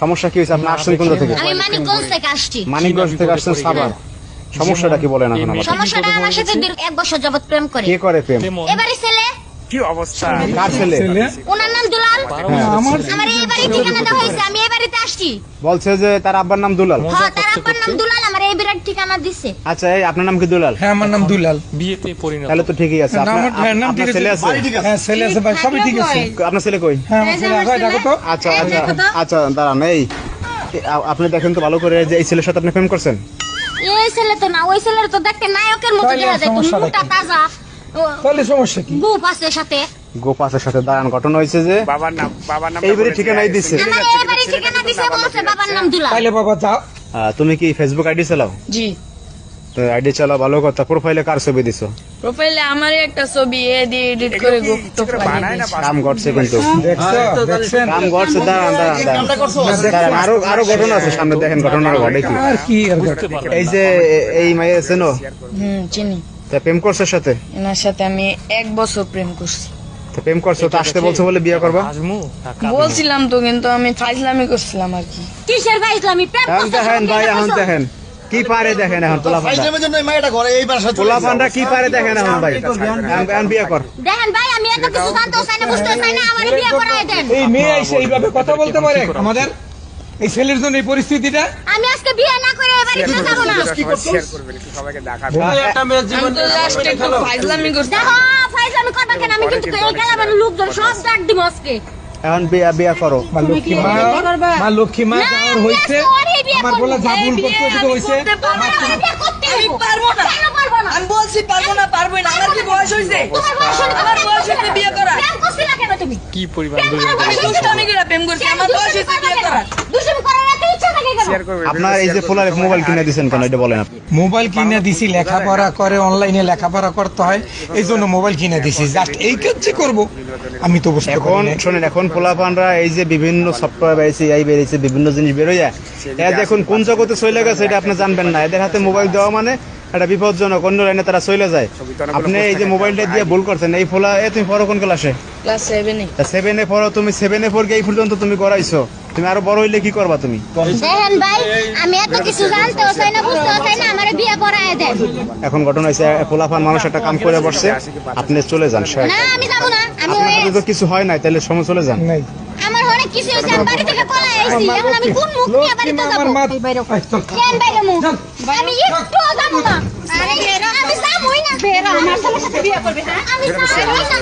সমস্যা কি হয়েছে? আপনি আসছেন কোথা থেকে? আমি মানিকগঞ্জ থেকে আসছি। মানিকগঞ্জ থেকে আসছেন সাভার। সমস্যাটা কি বলেন এখন আমাকে? সমস্যাটা আমার সাথে দীর্ঘ 1 বছর যাবত প্রেম করে। কে করে প্রেম? এবারে ছেলে। কি অবস্থা? কার ছেলে? ওনার নাম দুলাল। আমার এই বাড়ি ঠিকানা দেওয়া হয়েছে, আমি এই বাড়িতে আসছি। বলছে যে তার আব্বার নাম দুলাল। হ্যাঁ, তার আব্বার নাম দুলাল, আমার এই বাড়ির ঠিকানা দিছে। আচ্ছা, এই আপনার নাম কি দুলাল? হ্যাঁ, আমার নাম দুলাল। বিয়েতে পরিণত। তাহলে তো ঠিকই আছে। আপনার ছেলে আছে? হ্যাঁ, ছেলে আছে ভাই, সবই ঠিক আছে। আপনার ছেলে কই? হ্যাঁ, আমার ছেলে আছে, দেখো তো। আচ্ছা আচ্ছা আচ্ছা, দাঁড়ান। এই আপনি দেখেন তো ভালো করে যে এই ছেলের সাথে আপনি প্রেম করছেন? এই ছেলে তো না, ওই ছেলের তো দেখতে নায়কের মতো তাহলে দেখা যায়, সমস্যা মোটা নাকি? তাজা। তাহলে সমস্যা কি? গুপ আছে সাথে। গোপাসের সাথে দাঁড়ান। ঘটনা হয়েছে যে বাবার নাম এই বাড়ি ঠিকানাই দিছে। আমার এই বাড়ি ঠিকানা দিছে, বলছে বাবার নাম দুলাল। তাইলে বাবা যাও। তুমি কি ফেসবুক আইডি চালাও? জি, তো আইডি চালাও, ভালো কথা। প্রোফাইলে কার ছবি দিছো? প্রোফাইলে আমার একটা ছবি এডিট করে গুপ্ত বানায় না কাম করছে কিন্তু। দেখছো? দেখছেন? কাম করছে। দাঁড়ান দাঁড়ান দাঁড়ান, আরো ঘটনা আছে সামনে, দেখেন ঘটনাটা ঘটে কি। আর কি আর ঘটে? এই যে এই মাইয়া চেনো? চিনি। তা প্রেম করছে ওর সাথে? এনার সাথে আমি 1 বছর প্রেম করছি। তো প্রেম করছো তো আসতে বলছো বলে বিয়ে করবা? আজমু বলছিলাম তো, কিন্তু আমি ফাইজলামি করছিলাম আর কি। কিসের ভাই ইসলামী প্রেম এখন করছে? দেখেন ভাই, এখন দেখেন কি পারে, দেখেন এখন পোলাপানরা কি পারে দেখেন এখন ভাই। এখন বিয়ে কর। দেখেন ভাই, আমি এত কিছু জানতেও চাই না, বুঝতেও চাই না, আমারে বিয়ে করায় দেন। এই মেয়ে এসে এইভাবে কথা বলতে পারে আমাদের এই ছেলের জন্য এই পরিস্থিতিটা? আমি আজকে বিয়ে না করে এ বাড়িতে যাবো না। শেয়ার করবেন একটু, সবাইকে দেখাবেন। আমি তো জাস্ট একটু ফাইজলামি করছি। দেখো ফাইজলামি করবা কেন? আমি কিন্তু এই গেলামের লোকজন সব ডাক দিব আজকে। এখন বিয়ে করো। মা লক্ষ্মী মা, মা লক্ষ্মী মা যাওয়ার হইছে, আমার বলে যা ভুল করতে ওদিকে হইছে। আমার বিয়ে করতে আমি হইবো। পারবো না। কেন পারবো না? আমি বলছি পারবো না, পারবোই না। আমার কি বয়স হয়েছে? তোমার বয়স হলে আমার বয়স হয়েছে বিয়ে করা। প্রেম করছিলা কেন তুমি? কি পরিমাণ আমি দুষ্টামি করে প্রেম করছি, আমার বয়স হয়েছে বিয়ে করা। দুষ্টুমি করার এত ইচ্ছা থাকে কেন? শেয়ার করবেন। আপনার এই যে পোলার মোবাইল কিনে দিয়েছেন কেন, এটা বলেন আপনি। মোবাইল কিনে দিছি, লেখাপড়া করে, অনলাইনে লেখাপড়া করতে হয়, এই জন্য মোবাইল কিনে দিছি। জাস্ট এই কাজই করবো আমি তো বুঝতে এখন পারি না। শোনেন, এখন পোলাপানরা এই যে বিভিন্ন সফটওয়্যার বেরিয়েছে, এই বেরিয়েছে, বিভিন্ন জিনিস বেরোয়, এরা এখন কোন জগতে চলে গেছে এটা আপনি জানবেন না। এদের হাতে মোবাইল দেওয়া মানে এটা বিপজ্জনক, অন্য লাইনে তারা চলে যায়। আপনি এই যে মোবাইলটা দিয়ে ভুল করছেন। এই ফোলা তুমি পড়ো কোন ক্লাসে? ক্লাস 7 এ। 7-এ পড়ো তুমি। 7-এ পড়ে এই পর্যন্ত তুমি গড়াইছো, তুমি আরো বড় হইলে কি করবা তুমি? দেখেন ভাই, আমি এত কিছু জানতেও চাই না, বুঝতেও চাই না, আমারে বিয়ে করায় দেন। এখন ঘটনা হয়েছে, পোলাপান মানুষ একটা কাম করে বসছে, আপনি চলে যান। না, আমি যাবো না। আমি আপনার তো কিছু হয় নাই, তাহলে সময় চলে যান। নাই। আমার অনেক কিছু হয়েছে, আমি বাড়ি থেকে পলাই আইছি। এখন আমি কোন মুখ নিয়ে বাড়িতে যাবো? আমার মা এই চল। কেন বাইরে মুখ? আমি একটুও যাবো না। আরে আমি যাবোই না। বেরা আমার ছেলের সাথে বিয়ে করবে, হ্যাঁ? আমি যাবোই না।